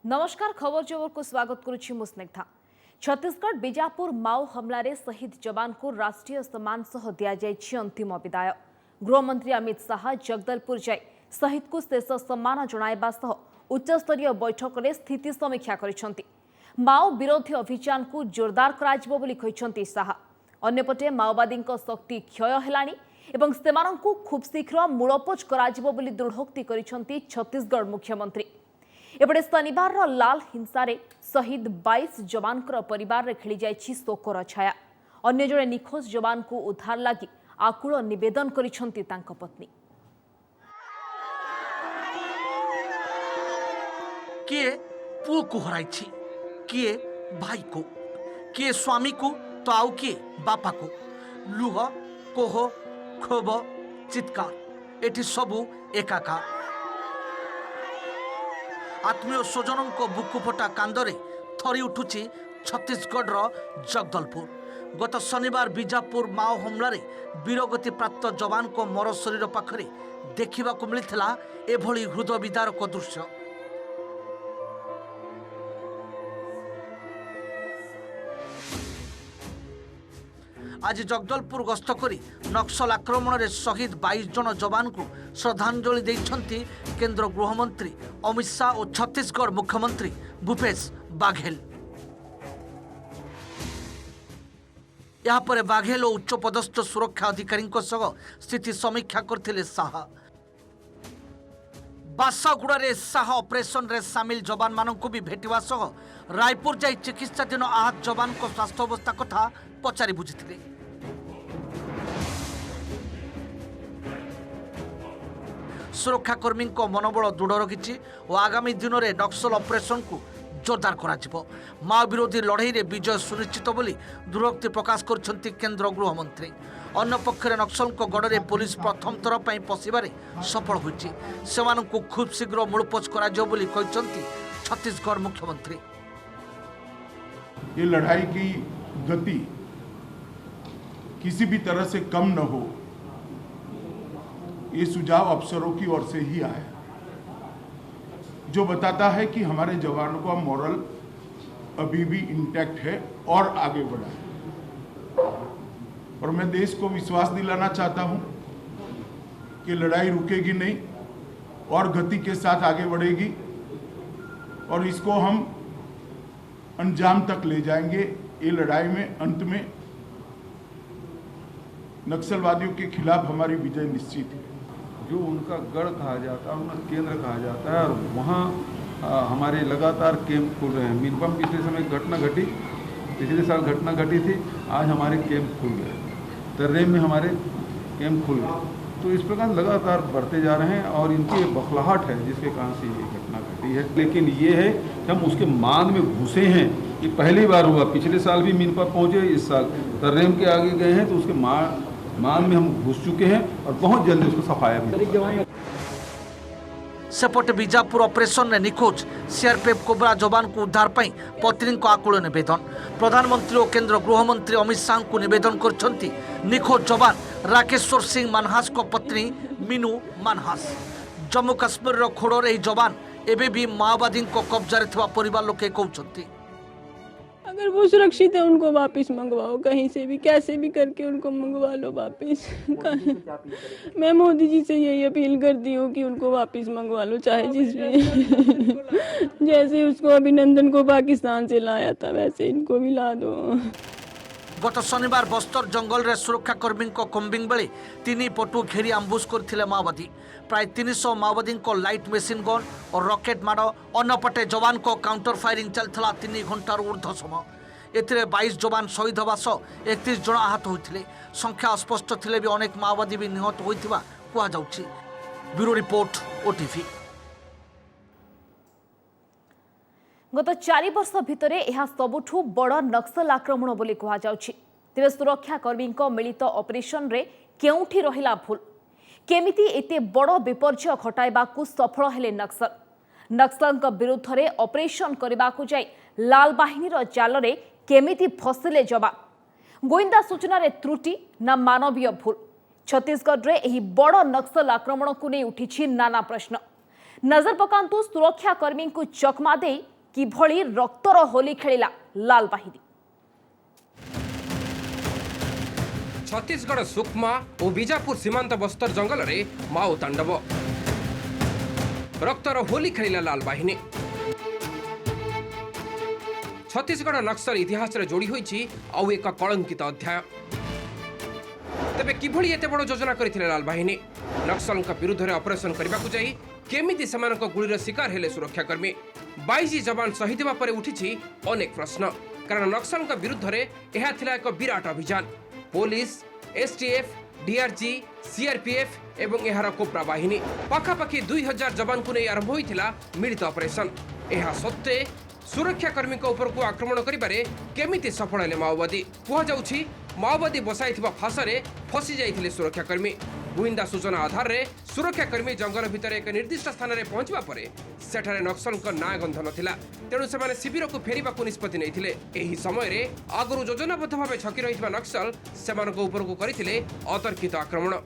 नमस्कार खबर जबर को स्वागत करुछि मु स्निग्धा। छत्तीसगढ़ बीजापुर माओ हमला रे शहीद जवान को राष्ट्रीय सम्मान सह दिया जायछि अंतिम विदाय। गृहमंत्री अमित शाह जगदलपुर जाय शहीद को शेष सम्मान जणाइबा सह उच्चस्तरीय बैठक रे स्थिति समीक्षा करिसंति। माओ विरोधी अभियान को जोरदार कराजिबो बोली कहिसंति शाह। अन्यपटे माओवादी शक्ति क्षय हेलानी एवं सेमानंकु खूब शीघ्र मूलपोच कराजिबो बोली दृढ़ोक्ति करिसंति छत्तीसगढ़ मुख्यमंत्री। एपटे शनिवार लाल हिंसारे शहीद 22 जवान परिवार रे खेली जाइछि शोकर छाया। अन्य जड़े निखोज जवान को उद्धार लगी आकुल निवेदन करिसंति तांको पत्नी। किए पुओ को हराइछि, किए भाई को, किए स्वामी को, तो आउ किए बापा को। लुह कोह क्षोभ चित्कार एठी सबू एकाकार। आत्मीय स्वजन बुकुफटा कांदरे थरी उठुछि छत्तीसगढ़ जगदलपुर। गत शनिवार बीजापुर माओ हमला रे वीरगति प्राप्त जवान को मर शरीर पाखरे देखा मिलता एभली हृदय विदारक दृश्य। आज जगदलपुर गस्त करी नक्सल आक्रमण रे शहीद 22 जन जवान को श्रद्धांजलि देइछंती केंद्र गृहमंत्री अमित शाह और छत्तीसगढ़ मुख्यमंत्री भूपेश बाघेल। यहाँ पर बाघेल और उच्च पदस्थ सुरक्षा अधिकारी स्थिति समीक्षा करथिले शाह। बासागुड़ा शाह ऑपरेशन रे सामिल जवान मानक भी भेटिवा सह रायपुर जाई चिकित्साधीन आहत जवान को स्वास्थ्य अवस्था कथा पचारि बुझिथिले। सुरक्षाकर्मी मनोबल दृढ़ रखिछि और आगामी दिन में नक्सल ऑपरेशन को जोरदार करा माओ विरोधी लड़ाई रे विजय सुनिश्चित बोली दृढ़ोक्ति प्रकाश करछंती केंद्र गृहमंत्री। अन्य पक्षरे नक्सल गड़े पुलिस प्रथम थर पर पशिबारे सफल होइछि। सेमानंकु खूब शीघ्र मूलपोच करा जिवो बोली कहिसंती छत्तीसगढ़ मुख्यमंत्री। ये लड़ाई की गति किसी भी तरह से कम न हो, ये सुझाव अफसरों की ओर से ही आया, जो बताता है कि हमारे जवानों का मॉरल अभी भी इंटैक्ट है और आगे बढ़ा है। और मैं देश को विश्वास दिलाना चाहता हूं कि लड़ाई रुकेगी नहीं और गति के साथ आगे बढ़ेगी और इसको हम अंजाम तक ले जाएंगे। ये लड़ाई में अंत में नक्सलवादियों के खिलाफ हमारी विजय निश्चित है। जो उनका गढ़ कहा जाता है, उनका केंद्र कहा जाता है, और वहाँ हमारे लगातार कैंप खुल रहे हैं। मीनपम पिछले समय घटना घटी, पिछले साल घटना घटी थी, आज हमारे कैंप खुल गए। तर्रेम में हमारे कैंप खुल गए। तो इस प्रकार लगातार बढ़ते जा रहे हैं और इनकी बखलाहट है जिसके कारण से ये घटना घटी है। लेकिन ये है कि हम उसके मान में घुसे हैं। ये पहली बार हुआ, पिछले साल भी मीनपा पहुँचे, इस साल तर्रेम के आगे गए हैं, तो उसके मान में हम घुस चुके हैं और बहुत जल्दी उसको सफाया भी। सेपटे बीजापुर ऑपरेशन ने निखोज सीआरपीएफ कोबरा जवान को उद्धार पाई पत्नी को आकुल निवेदन। प्रधानमंत्री और केंद्र गृहमंत्री अमित शाह को निवेदन करछंती निखोज जवान राकेश्वर सिंह मानहास को पत्नी मीनू मानहास। जम्मू काश्मीर खोड़ रही जवान एबे भी माओवादी को कब्जा रे परिवार लोके कहउछंती। अगर वो सुरक्षित है उनको वापस मंगवाओ, कहीं से भी कैसे भी करके उनको मंगवा लो वापस। मैं मोदी जी से यही अपील करती हूँ कि उनको वापस मंगवा लो, चाहे जिस भी जैसे उसको अभिनंदन को पाकिस्तान से लाया था वैसे इनको भी ला दो। गत शनिवार बस्तर जंगल रे सुरक्षाकर्मी कम्बिंग बेले 3 पटु घेरी आम्बुश करथिले माओवादी। प्राय 300 माओवादी को लाइट मेसिन गन और रॉकेट माड़। अन्यपटे जवान को काउंटर फायरिंग चलता 3 घंटार ऊर्ध्व समय। एथिरे 22 जवान शहीद होगा सह 31 जन आहत होते। संख्या अस्पष्ट थिले भी अनेक माओवादी भी निहत होइथिबा कुआ जाउछि। Bureau report OTV. गत 4 वर्ष भितर यह सबुठू बड़ नक्सल आक्रमण बोली कहा जाउछि। तेरे सुरक्षाकर्मी मिलित ऑपरेशन रे केउठी रहिला भूल, केमिति एते बड़ विपर्जय घटाइबाकू सफल हेले नक्सल। नक्सल विरुद्ध रे ऑपरेशन करबाकू जाई लाल बाहिनीर जाल रे केमिति फसिले जवान। गोइंदा सूचना रे त्रुटि ना मानवीय भूल। छत्तीसगढ़ रे एही बड़ नक्सल आक्रमण को नहीं उठी नाना प्रश्न। नजर पकांतु सुरक्षाकर्मी को चकमा दे किभଳି रक्तर होली खेलिला लाल बाहिनी। छत्तीसगढ़ सुकमा और बीजापुर सीमांत बस्तर जंगल रे माओ तांडव रक्तर होली खेलिला लाल बाहिनी। छत्तीसगढ़ नक्सल इतिहास रे जोड़ी होईची आउ एक कलंकित अध्याय। तेबे किभଳି एते बड़ योजना करथिले लाल बाहिनी? नक्सल विरुद्ध रे ऑपरेशन करबा को जाई केमिति सेमानक गुलीर शिकार हेले सुरक्षाकर्मी? 22 जवान शहीद हेबा परे उठिछि अनेक प्रश्न, कारण नक्सल विरुद्ध रे एहा थिला एक विराट अभियान। पुलिस, एसटीएफ, डीआरजी, सीआरपीएफ एवं एहार कोब्रा बाहिनी पाखापाखि 2000 जवान को नहीं आरंभ होइथिला मिलित ऑपरेशन। एहा सत्ते सुरक्षाकर्मी उपर को आक्रमण करिबारे केमिति सफल हेले माओवादी? कुहा जाउछि माओवादी बसाइथिबा फासरे फसी जाइथिले सुरक्षाकर्मी। गुइंदा सूचना आधार रे सुरक्षाकर्मी जंगल भितर एक निर्दिष्ट स्थान रे पहुंचबा परे सेठारे नक्सलक ना गंध नथिला, तेणु सेमाने शिविर को फेरिबा को निष्पत्ति नैथिले। एही समय रे आगरु योजनाबद्ध भावे छकी रहितबा नक्सल सेमानक उपर को करिथिले अतर्कित आक्रमण।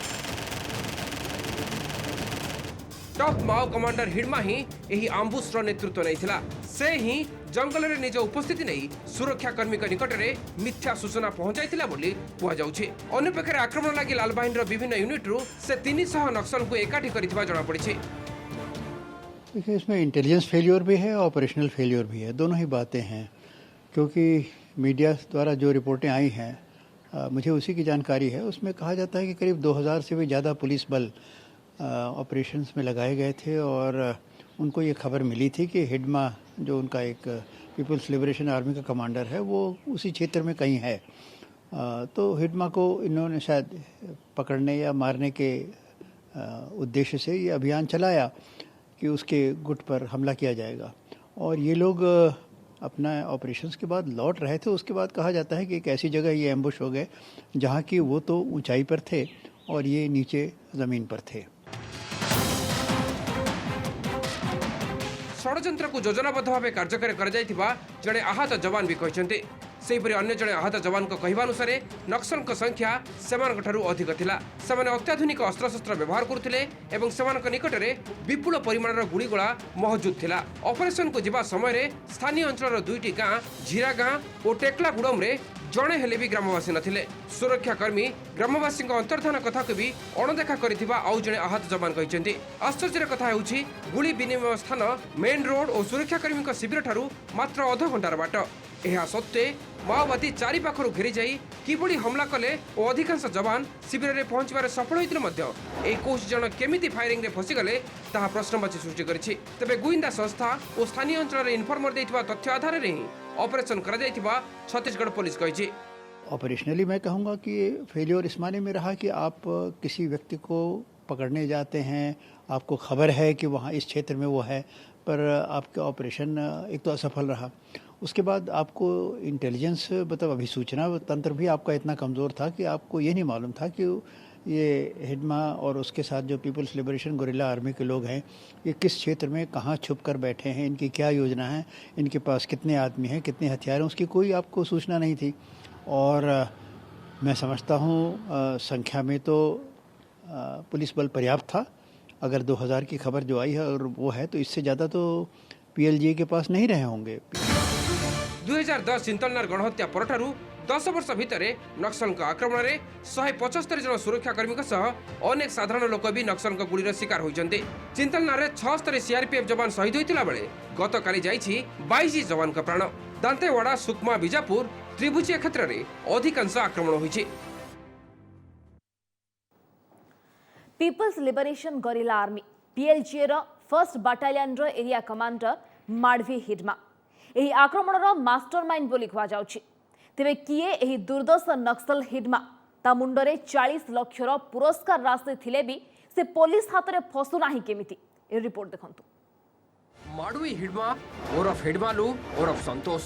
टॉप माओ कमांडर हिडमा ही एही आम्बुस्र नेतृत्व नैथिला। से ही जंगल रे निज उपस्थिति नहीं सुरक्षाकर्मी निकट रे मिथ्या सूचना पहुंचाइथिला बोली कुहा जाउछि। अन्य पक्षरे आक्रमण लागि लाल बाहिनीर विभिन्न यूनिट रु से 300 नक्सल को एकाठी करिथिबा जणा पड़िछि। देखिए, इसमें इंटेलिजेंस फेलियर भी है, ऑपरेशनल फेलियर भी है, दोनों ही बातें हैं। क्योंकि मीडिया द्वारा जो रिपोर्टें आई हैं मुझे उसी की जानकारी है। उसमें कहा जाता है कि करीब 2000 से भी ज़्यादा पुलिस बल ऑपरेशंस में लगाए गए थे और उनको ये खबर मिली थी कि हिडमा जो उनका एक पीपल्स लिबरेशन आर्मी का कमांडर है वो उसी क्षेत्र में कहीं है। तो हिडमा को इन्होंने शायद पकड़ने या मारने के उद्देश्य से ये अभियान चलाया कि उसके गुट पर हमला किया जाएगा। और ये लोग अपना ऑपरेशंस के बाद लौट रहे थे। उसके बाद कहा जाता है कि एक ऐसी जगह ये एम्बुश हो गए जहाँ की वो तो ऊंचाई पर थे और ये नीचे ज़मीन पर थे। षड्यंत्र को योजनाबद्ध भाव कार्यकारी कर जड़े आहत जवान भी कहते। सेहीपरि अन्य जड़े आहत जवान को कहवानुसार नक्सल संख्या सेमानकठारु अधिक थिला। सेमाने अत्याधुनिक अस्त्रशस्त्र व्यवहार करुथिले एवं सेमानक निकटरे विपुल परिमाणर गुड़ीगोला मौजूद थिला। ऑपरेशन को जिबा समय रे स्थानीय अंचलर 2टी गाँ झीरा गाँ और टेक्लागुड़म रे जड़े हेले भी ग्रामवासी नथिले। सुरक्षाकर्मी ग्रामवासी अंतर्धान कथा को भी अणदेखा करिथिबा आउ जड़े आहत जवान कहते। आश्चर्यर कथा हेउछि गुली विनिमय स्थान मेन रोड और सुरक्षाकर्मी शिविर ठारू मात्र अध घंटार बाट। एहा सत्ते माओवादी चारि पाखरु घेरी जाई किभଳି हमला कले और अधिकांश जवान शिविर में पहुंचबार सफल होइतिले मध्य एही 21 जन केमिति फायरिंग रे फसी गले ताहा प्रश्नवाची सृष्टि करिछि। तबे गुइंदा संस्था और स्थानीय अंचल रे इनफॉर्मर दैथिबा तथ्य आधार रे ही ऑपरेशन करा जाइथिबा छत्तीसगढ़ पुलिस कहिछि। ऑपरेशनली मैं कहूँगा कि फेलियर इस माने में रहा कि आप किसी व्यक्ति को पकड़ने जाते हैं, आपको खबर है कि वहाँ इस क्षेत्र में वो है, पर आपका ऑपरेशन एक तो असफल रहा। उसके बाद आपको इंटेलिजेंस मतलब अभिसूचना तंत्र भी आपका इतना कमज़ोर था कि आपको ये नहीं मालूम था कि ये हिडमा और उसके साथ जो पीपल्स लिबरेशन गुरिल्ला आर्मी के लोग हैं ये किस क्षेत्र में कहाँ छुप कर बैठे हैं, इनकी क्या योजना है, इनके पास कितने आदमी हैं, कितने हथियार हैं, उसकी कोई आपको सूचना नहीं थी। और मैं समझता हूँ संख्या में तो पुलिस बल पर्याप्त था। अगर 2000 की खबर जो आई है और वो है तो इससे ज़्यादा तो पीएलजी के पास नहीं रहे होंगे। 2010 चिंतलनार गणहत्या परठारु 10 वर्ष भितर नक्सल आक्रमण में 175 जन सुरक्षाकर्मी अनेक साधारण लोक भी नक्सल गुड़ीर शिकार होइछन्ते। चिंतलनार 76 सीआरपीएफ जवान शहीद होइतिला बेले गत काली जाइछि 22 जवान का प्राण। दांतेवाड़ा, सुकमा, बीजापुर त्रिभुजिया क्षेत्र में अधिकांश आक्रमण होइछि। Peoples liberation गरिला army PLG row first battalion रो एरिया कमांडर माडवी हिडमा एही आक्रमणर मास्टरमाइंड बोली कहा जाउछि। तेबे किए एही दुर्दश नक्सल हिडमा ता मुंडरे 40 लक्षर पुरस्कार राशि थिले भी से पुलिस हाथ में फसु नाही केमिति ए रिपोर्ट देखंतु। माडवी हिडमा ओरफ हिडमालू ओरफ संतोष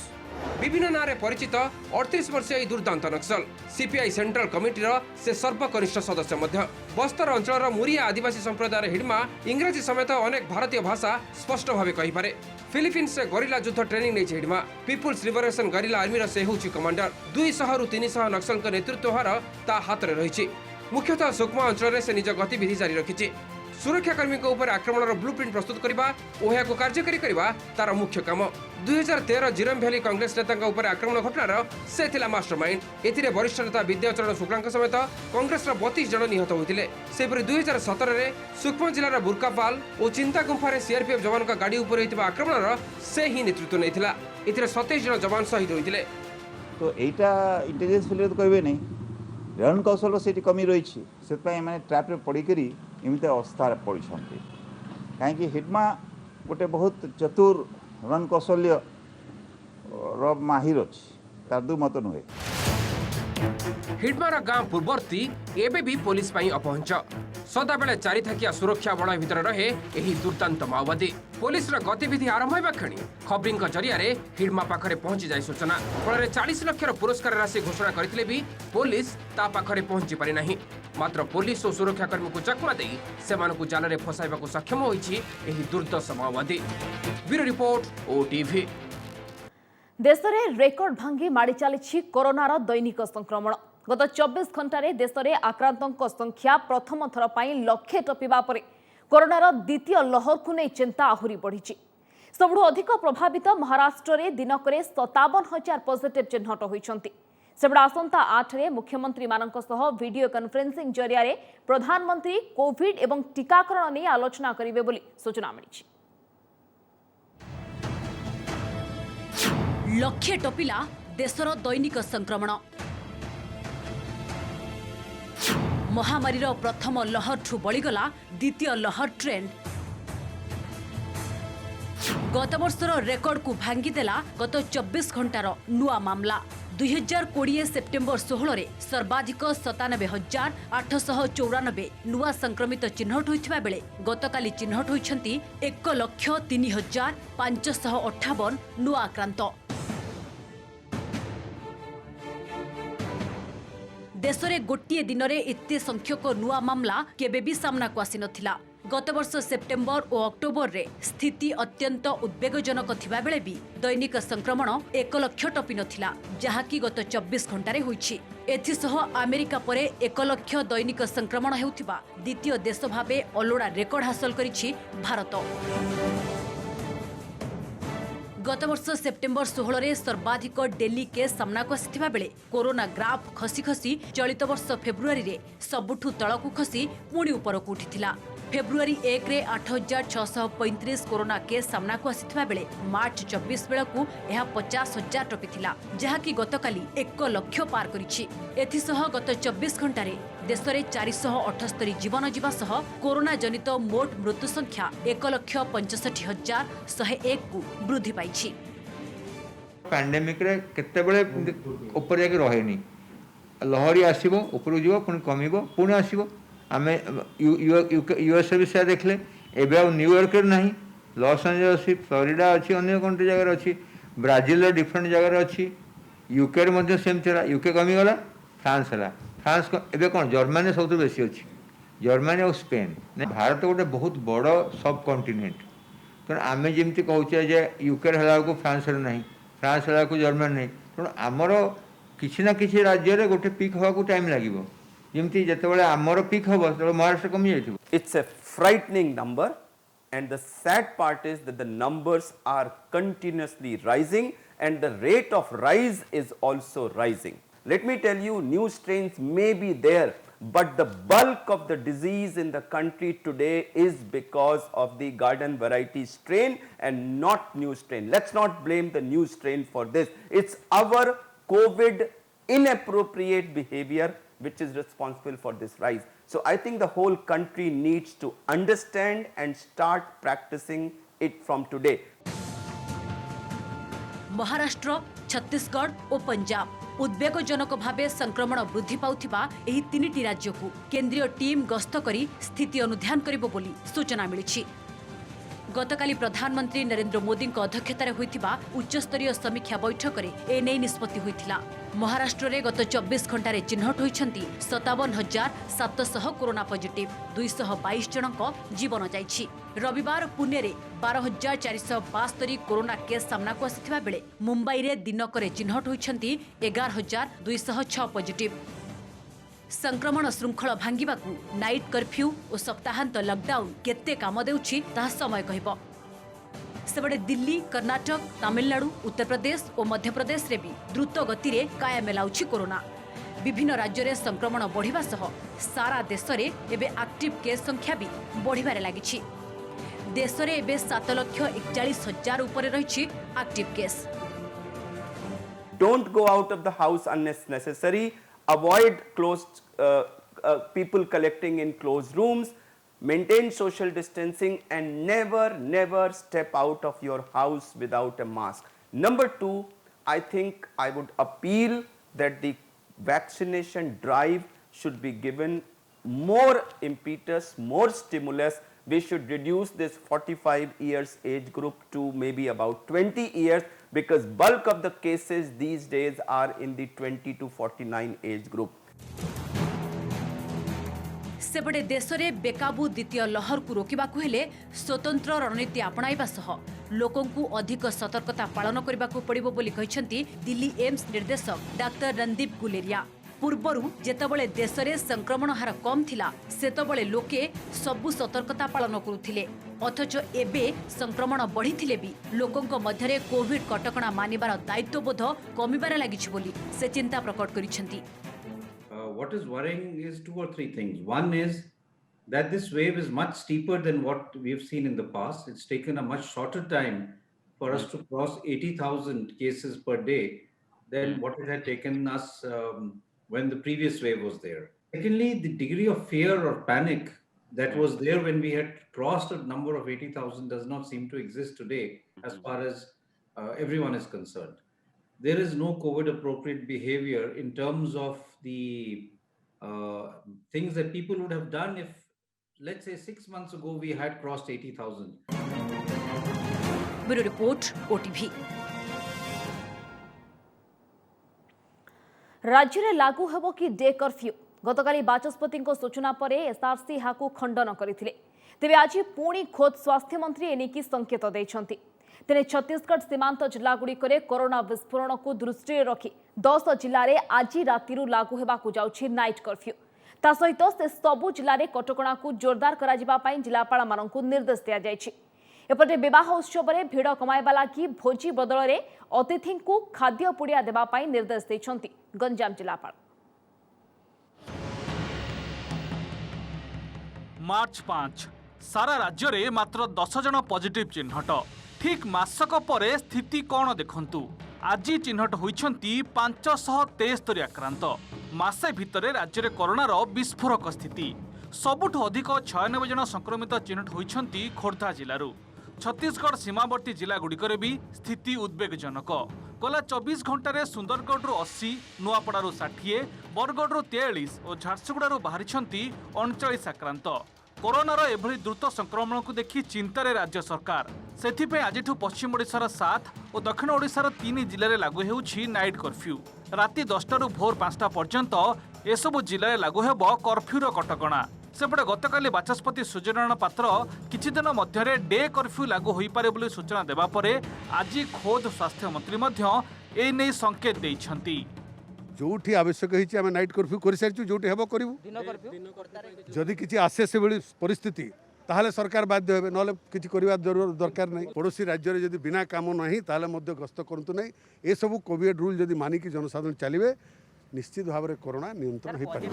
विभिन्न नारे परिचित 38 वर्षीय दुर्दांत नक्सल सीपीआई सेंट्रल कमिटीर से सर्वकनिष्ठ सदस्य मध्य। बस्तर अंचल मुरिया आदिवासी संप्रदायर हिडमा इंग्रजी समेत अनेक भारतीय भाषा स्पष्ट भाव कहीपे। फिलिपिन्स से गरिला युद्ध ट्रेनिंग नहीं हिडमा। पीपुल्स लिबरेशन गरिला आर्मी से होउछि कमांडर। 200 रु 300 नक्सल नेतृत्वभार ता हाथ में रही। मुख्यतः सुकमा अंचल से निज गतिविधि जारी रखिछि। सुरक्षाकर्मी आक्रमण ब्लूप्रिंट प्रस्तुत करने और कार्यकारी करने तार मुख्य काम 2013 जिरम भैली कांग्रेस नेता आक्रमण घटनार से थिला मास्टरमाइंड। एथिरे वरिष्ठ नेता विद्याचरण शुक्ला समेत कांग्रेस 32 जन निहत होते। सेपरि 2017 में सुकमा जिलार बुर्कापाल और चिंता गुंफार सीआरपीएफ जवान का गाड़ी उपर आक्रमण से ही नेतृत्व नहीं। एथिरे 27 जन जवान शहीद होते। तो एटा इंटेलिजेंस फेलियर तो कहबे नहीं, रणकौशल से कमी रही से मैंने ट्राप्रे पड़िकी एमती अवस्था पड़ी कहीं हिडमा गोटे बहुत चतुर रणकौशल्य माहिर अच्छी तार दु मत नुहे। हिडमार गाँ पूर्ववर्ती एबे भी पुलिस अपहंच सदाबेले चारिथाकिया सुरक्षा बल भितर रहे एही दुर्दांत माओवादी। पुलिस गतिविधि आरंभ होगा क्षणी खबरी जरिया हिडमा पाखरे पहुंची जाए सूचना फल 40 लाख पुरस्कार राशि घोषणा करथिले भी पुलिस ता पाखरे पहुंची पारि नाही। मात्र पुलिस और सुरक्षाकर्मी को चकमा दे सेमानकु जालरे फसाइबा को सक्षम होइछि एही दुर्दश माओवादी। Bureau report OTV. देश में रेकर्ड भांगी माड़ी चली कोरोनार दैनिक संक्रमण। गत 24 घंटे देश में आक्रांतों संख्या प्रथम थर पर लक्षे टपिबा परे कोरोनार द्वितीय लहर को नहीं चिंता आहुरी बढ़ी। सबुठ अधिक प्रभावित महाराष्ट्र में दिनक 57,000 पॉजिटिव चिन्हट होती। सेबड़ा आसंता 8 रे मुख्यमंत्री मानक सह वीडियो कॉन्फ्रेंसिंग जरिया प्रधानमंत्री कोविड एवं टीकाकरण नहीं आलोचना करेंगे बोली सूचना मिली। लक्षे टपिला देशर दैनिक संक्रमण। महामारीर प्रथम लहर ठू बळीगला द्वितीय लहर ट्रेंड। गत वर्षर रेकर्ड को भांगीदेला गत 24 घंटार नुआ मामला। 2020 सेप्टेम्बर 16 रे सर्वाधिक 97,894 नुआ संक्रमित चिन्हट होइथिबा बेले गतकाली चिन्हट होइछंती 1,03,558 नुआ आक्रांत। देश में गोटे दिन में एते संख्यक नुआ मामला केबे भी सामना को आसी नथिला। गत वर्ष सेप्टेम्बर और अक्टोबर रे स्थिति अत्यंत उद्वेगजनक थिबा बेले भी दैनिक संक्रमण 1 लाख टपी नथिला, जहाँकि गत 24 घंटे होइछि। एथिसह अमेरिका परे 1 लाख दैनिक संक्रमण हेउथिबा द्वितीय देश भाबे अलोड़ा रेकर्ड हासिल करिछि भारत। गत वर्ष सेप्टेम्बर 16 रे सर्वाधिक डेली केस सामना को आसिथिबा बेले कोरोना ग्राफ खसी खसी चलित वर्ष फेब्रुआरी रे सबुठु तळकु खसी पुणी उपरकु उठिथिला। फेब्रुआरी 1 रे 8,635 कोरोना केस सामना को आसिथिबा बेले मार्च 24 बेलकु यह 50,000 टपिथिला, जहाँकि गतकाली 1 लाख पार करिछि। एथिसह गत 24 घंटे देश में 478 जीवन जीवा सह कोरोना जनित मोट मृत्यु संख्या 1,65,101 को वृद्धि पाइछि। पैंडेमिक रे केतेबेले ऊपर जाके रहेनी, लहरी आसीबो ऊपर जीवो पुणी कमिबो पुणी आसीबो। आमे यूएस भी से देखले एबे आ न्यूयॉर्क नहीं, लॉस एंजल्स फ्लोरिडा अच्छी अन्य कंट्री जगह अच्छी, ब्राजिल डिफरेंट जगह अच्छी, यूके रे सेम थिला, यूके कमिगला, फ्रांस है फ्रांस एबे कौन जर्मनी सब बेसी अच्छी, जर्मनी और स्पेन। भारत गोटे बहुत बड़ सब कॉन्टिनेंट, तेणु आम जमी कहचे यूके को फ्रांस नहीं, फ्रांस को जर्मनी नहीं, तेणु आमर किसी ना किसी राज्य में गोटे पिक हवा टाइम लगे जमती जिते आमर पिक हम तो महाराष्ट्र कमी जाए। It's a frightening number, and the sad part is that the numbers are continuously rising and the rate of rise is also rising. Let me tell you, new strains may be there, but the bulk of the disease in the country today is because of the garden variety strain and not new strain. Let's not blame the new strain for this. It's our COVID inappropriate behavior which is responsible for this rise. So I think the whole country needs to understand and start practicing it from today. Maharashtra, Chhattisgarh और पंजाब उद्वेगजनक भावे संक्रमण वृद्धि पाउथिबा एही तीनिटी राज्य को केंद्रीय team गस्त करी स्थिति अनुध्यान करिबो बोली सूचना मिलिछि। गतकाली प्रधानमंत्री नरेंद्र मोदी अध्यक्षतार होइथिबा उच्चस्तरीय समीक्षा बैठक रे ए नै निष्पत्ति होइथिला। महाराष्ट्र रे गत 24 घंटे चिन्हट होइछंती 57,700 कोरोना पॉजिटिव, 222 जनक जीवन जाइछि। रविवार पुणे रे 12,472 कोरोना केस सामना को आसिथिबा बेले मुंबई रे दिनक रे चिन्हट होइछंती 11,206 पॉजिटिव। संक्रमण श्रृंखल भांगिबाकू नाइट कर्फ्यू और सप्ताहांत लॉकडाउन केते काम देउछि ताहा समय कहब। सेबडे दिल्ली, कर्नाटक, तमिलनाडु, उत्तर प्रदेश और मध्य प्रदेश रे भी द्रुत गति रे काया मेलाउछि कोरोना। विभिन्न राज्य रे संक्रमण बढ़िबा सह सारा देश रे एबे एक्टिव केस संख्या भी बढ़िबारे लागिछि। देश रे एबे 7,41,000 ऊपर रहिछि active case. Don't go out of the house unnecessary. Avoid closed people collecting in closed rooms. Maintain social distancing and never step out of your house without a mask. Number 2, I think I would appeal that the vaccination drive should be given more impetus, more stimulus. We should reduce this 45 years age group to maybe about 20 years, because bulk of the cases these days are in the 20 to 49 age group. सेबडे देश में बेकाबू द्वितीय लहर को रोकबाकू हेले स्वतंत्र रणनीति अपनाइबा सह लोकंकु अधिक सतर्कता पालन करबाकू पड़िबो बोली कहिसेंती दिल्ली एम्स निर्देशक डाक्टर रणदीप गुलेरिया। पूर्वरु जेतबळे देश में संक्रमण हार कम थिला सेतबळे लोके सबु सतर्कता पालन करुथिले, अथच एबे संक्रमण बढ़िथिले भी लोकंक मध्यरे कोविड कटकणा मानिबार दायित्वबोध कमिबार लागिछि बोली से चिंता प्रकट करिसेंती। What is worrying is 2 or 3 things. One is that this wave is much steeper than what we have seen in the past. It's taken a much shorter time for us to cross 80,000 cases per day than what it had taken us when the previous wave was there. Secondly, the degree of fear or panic that was there when we had crossed a number of 80,000 does not seem to exist today as far as everyone is concerned. There is no COVID appropriate behavior in terms of the things that people would have done if, let's say, 6 months ago we had crossed 80,000. Bureau Report, OTV. राज्य में लागू हेबो कि day curfew गतकाली Bachaspati सूचना पर SRC यहाँ खंडन करते तेज आज पुणी खोद स्वास्थ्य मंत्री एनिकी संकेत देइछंती। तेने छत्तीसगढ़ सीमांत जिलागुड़िक कोरोना विस्फोरण को दृष्टि रखी 10 जिले में आज राति लागू होगाकू जाउछि नाइट कर्फ्यू। ता सहित से सबु जिले में कटकणा को जोरदार करा जिलापाल मानकु निर्देश दिया जायछि। एपटे विवाह उत्सव में भिड़ कमाइबा लागि भोजी बदल में अतिथि को खाद्य पुड़िया देवाई निर्देश देइछंती गंजाम जिलापाल। मार्च 5 सारा राज्य में मात्र 10 जन पॉजिटिव चिन्हट। ठीक मासक परे स्थिति कौन देखंतु। आज चिन्हट होइछंती 573 आक्रांत। मासे भितरे राज्य में कोरोनार विस्फोरक स्थिति। सबुठ अधिक 96 जन संक्रमित चिन्हट होइछंती खोर्धा जिलू। छत्तीसगढ़ सीमावर्ती जिला गुड़िकरे भी स्थिति उद्वेगजनक। गला 24 घंटे सुंदरगढ़ 80, नुआपड़ा 60, बरगढ़ 43 और झारसुगुड़ा बाहरी 39 आक्रांत। कोरोनार एभली द्रुत संक्रमण को देखि चिंतार राज्य सरकार। सेथिपे आजिठु पश्चिम ओडिशार 7 और दक्षिण ओडिशार 3 जिले में लागू हेउछि नाइट कर्फ्यू। राति 10टारू भोर 5टा पर्यंत एसबु जिले में लागू हेब कर्फ्यूर कटकणा। सेपटे गतकाली बाचस्पति सूर्यनारायण पात्र किछि दिन मध्यरे डे कर्फ्यू लागू होई पारे बोली सूचना देबा परे आज खोद स्वास्थ्य मंत्री मध्य ए नै संकेत दैछंती। जोठी आवश्यक होइछि आमे नाइट कर्फ्यू करि सारिछु, जोठी हेबो करिवु। जदि किछि आसे से बड़ी परिस्थिति ताहले सरकार बाध्य हेबे, नले किछि करिवा दरकार नै। पड़ोसी राज्य रे जदि बिना काम नाही ताहले मध्य गस्त करंतु नै। ए सब कोविड रूल जदि मानि कि जनसाधारण चलिबे निश्चित भाव में कोरोना नियंत्रण हो पारे।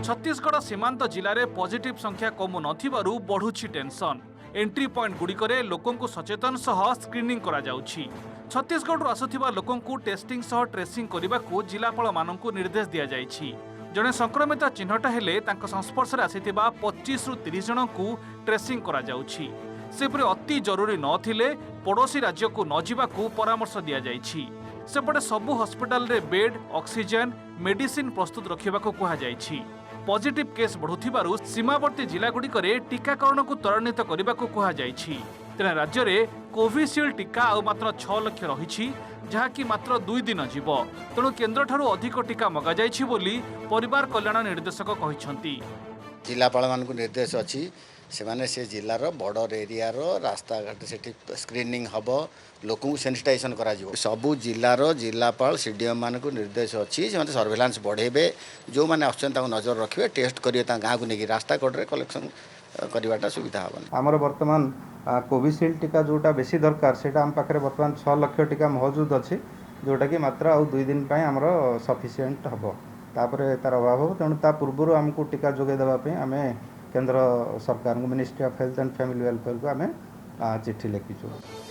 छत्तीसगढ़ सीमांत जिले में पॉजिटिव संख्या कमु नथिबारु बढ़ुछि टेंशन। एंट्री पॉइंट गुड़िकरे लोकंकु सचेतन सह स्क्रीनिंग करा जाउछि। छत्तीसगढ़ आसुथिबा लोकंकु टेस्टिंग सह ट्रेसिंग करबाकू जिलापाल मानकु निर्देश दिया जाइछि। जने संक्रमित चिन्हट हेले तांका संस्पर्श रे आसिथिबा 25 रु 30 जनकु ट्रेसिंग करा जाउछि। सेपरे अति जरूरी नथिले पड़ोसी राज्य को न जिबाकू परामर्श दिया जाइछि। सेपटे सबु हॉस्पिटल रे बेड, ऑक्सीजन, मेडिसिन प्रस्तुत रखिबाकू कहा जाइछि। पॉजिटिव केस बढ़ुथिबारु सीमावर्ती जिलागुड़िकरे टीकाकरण को त्वरान्वित करबाकू कहा जाइछि। तेणे राज्य में कोविशील्ड टीका आ मात्र 6 लाख रही, जहाँकि मात्र 2 दिन जीव। तेणु केन्द्र ठारू अधिक टीका मगा जाइछि बोली परिवार कल्याण निर्देशक कहिसंती। जिलापाल मानकु निर्देश अछि से जिलार बॉर्डर एरिया रास्ता घाट से स्क्रीनिंग हम लोक सेनिटाइजेशन करा सबू जिलार जिलापाल सीडीएम मान निर्देश अच्छी से सर्वेलांस बढ़ेबे जो मैंने आसुच्चन नजर रखिए टेस्ट करेंगे गाँव को लेकिन रास्ता कड़े कलेक्शन करवाटा सुविधा हेनी आमर बर्तमान कोविशील्ड टीका जोटा बेसी दरकार से आम पाखे बर्तमान 6 लाख टीका मौजूद अच्छी जोटा कि मात्र आउ 2 दिन आमर सफिसीयंट हम तापर तार अभाव हो तेणु ता पूर्व आमको टीका जोगे देवाई आम केंद्र सरकार ministry of health and family welfare को आम चिट्ठी लिखिचु।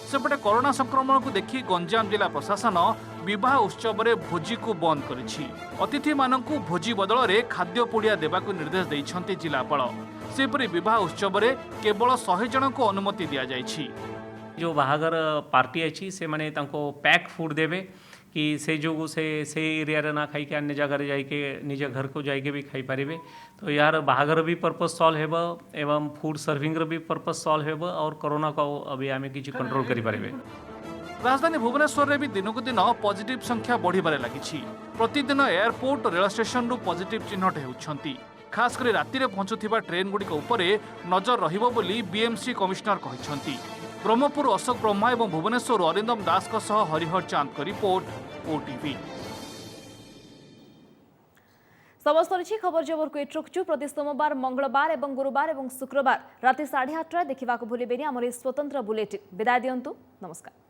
सेपटे कोरोना संक्रमण को देखि गंजाम जिला प्रशासन विवाह उत्सव रे भोजी को बंद करिछि। अतिथि मानकु भोजी बदल रे खाद्य पुड़िया देबाकु निर्देश दैछन्ति जिलापाल। सेपरि विवाह उत्सव रे केवल 100 जन को अनुमति दिया जाइछि। जो बाहागर पार्टी अच्छी से माने तांको पैक फूड देवे कि से जो से एरिया ना खाई के अन्य जगह जाके निज घर को जाके भी खाई पारे तो यार बाहागर भी पर्पज सॉल्व हेब एवं फूड सर्विंग भी पर्पज सॉल्व हेब और कोरोना को अभी आम किसी कंट्रोल करि पारे। राजधानी भुवनेश्वर रे भी दिन को दिन पॉजिटिव संख्या बढ़िबारे लागिछि। प्रतिदिन एयरपोर्ट रेल स्टेशन रु पॉजिटिव चिन्हट हेउछन्ति। खास कर राति रे पहुंचुथिबा ट्रेन गुडी उपरे नजर रहिबो बोली बीएमसी कमिश्नर कहिसन्ति। ब्रह्मपुर अशोक ब्रह्मा और भुवनेश्वर अरिंदम दास हरिहर चांद का रिपोर्ट ओटीवी। समस्त रही खबर जबर को एट्रकचु प्रति सोमवार मंगलवार और गुरुवार और शुक्रवार राति 8:30 देखा भूलें आम स्वतंत्र बुलेटिन। विदाय दिंतु नमस्कार।